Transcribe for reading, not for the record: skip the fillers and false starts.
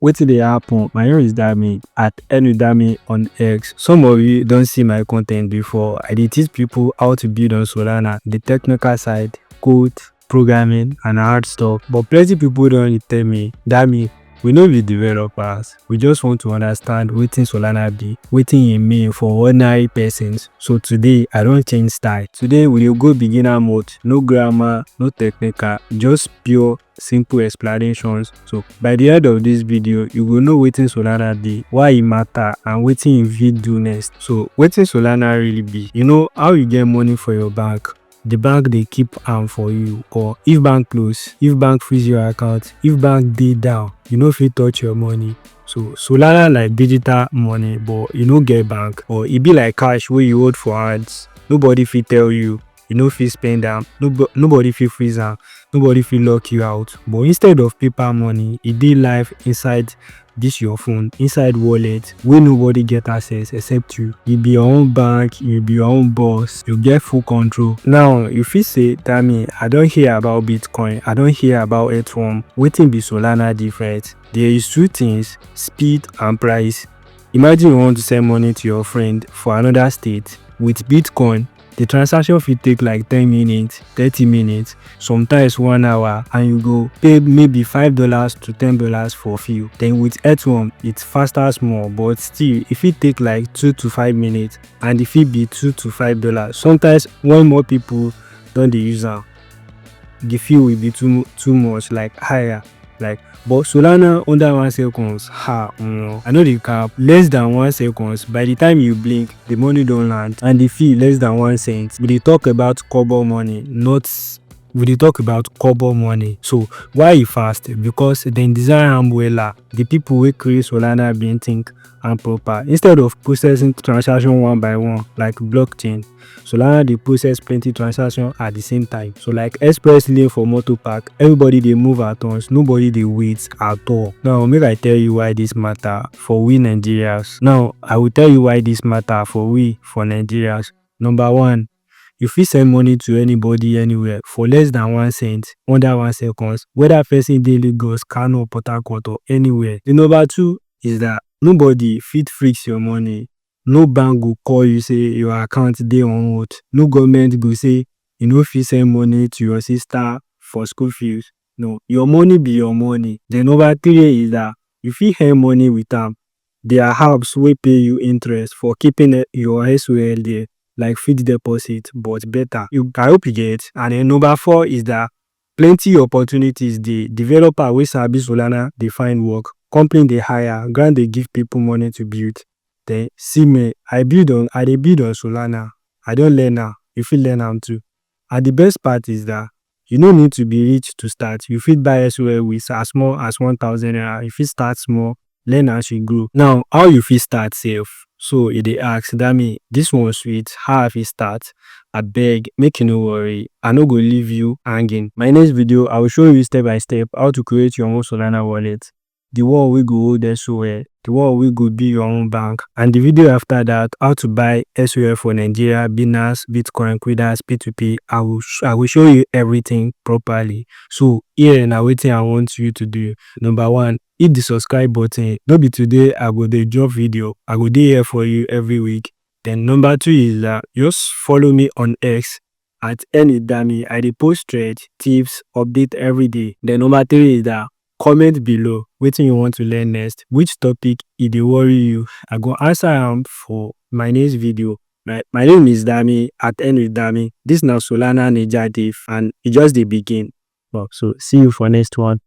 Wetin dey happen? My name is Dammy at Dammy on X. Some of you don't see my content before. I dey teach people how to build on Solana, the technical side, code, programming, and hard stuff. But plenty people don't tell me, Dammy, we no be developers. We just want to understand wetin Solana be, wetin e mean for ordinary persons. So today, I don change style. Today, we dey go beginner mode. No grammar, no technical, just pure simple explanations. So by the end of this video, you will know wetin Solana dey, why e matter, and wetin you fit do next. So wetin Solana really be? You know how you get money for your bank? The bank dey keep am for you, or if bank close, if bank freeze your account, if bank dey down, you no fit touch your money. So Solana like digital money, but you no get bank, or e be like cash wey you hold for hands. Nobody fit tell you, you no fit spend am, nobody fit freeze am, nobody fit lock you out. But instead of paper money, e dey live inside this your phone, inside wallet wey nobody get access except you. You be your own bank, you be your own boss, you get full control. Now you fit say, Dammy, I don hear about Bitcoin, I don hear about Ethereum. Wetin be Solana different? There is two things: speed and price. Imagine you want to send money to your friend for another state. With Bitcoin, the transaction fit take like 10 minutes, 30 minutes, sometimes 1 hour, and you go pay maybe $5 to $10 for fuel. Then with Ethereum, it's faster small, but still it fit take like 2 to 5 minutes, and it fit be $2 to $5. Sometimes when more people don dey use am, the fee will be too much, like higher. But Solana under 1 second, I know the cap, less than 1 second. By the time you blink, the money don't land, and the fee less than 1 cent. We dey talk about kobo money, So why e fast? Because dem design am wella. The people wey create Solana bin think am proper. Instead of processing transaction one by one like blockchain, Solana dey process plenty transactions at the same time. So like express lane for motor park, everybody dey move at once, nobody dey wait at all. Now make I tell you why this matter for we Nigerians. Number one, you fit send money to anybody anywhere for less than 1 cent, under 1 second, whether person dey Lagos, Kano, Port Harcourt, or anywhere. The number two is that nobody fit freeze your money. No bank go call you say your account dey on hold. No government go say you no fit send money to your sister for school fees. No, your money be your money. The number three is that you fit earn money with am. There are apps wey pay you interest for keeping your SOL there, like fixed deposit, but better. I hope you get. And then number four is that plenty opportunities dey. Developer wey sabi Solana dey find work, company dey hire, grant dey give people money to build. Then see me, I dey build on Solana. I don learn am. You fit learn am too. And the best part is that you no need to be rich to start. You fit buy SOL with as small as 1,000 naira. You fit start small, learn as you grow. Now, how you fit start sef? So you dey ask, Dammy, this one sweet, how I fit start? Abeg, make you no worry, I no go leave you hanging. My next video, I will show you step by step how to create your own Solana wallet, the one wey go hold SOL, the one wey go be your own bank, and the video after that, how to buy SOL for Nigeria, Binance, Bitcoin, Quidax, P2P. I will show you everything properly. So here na wetin I want you to do. Number one, hit the subscribe button. No be today I go dey drop video, I go dey here for you every week. Then number two is that just follow me on X at Dammy. I dey post thread, tips, update every day. Then number three is that comment below wetin you want to learn next, which topic e dey worry you. I go answer am for my next video. My name is Dammy at Dammy. This na Solana Naija Div, and e just dey begin. So see you for next one.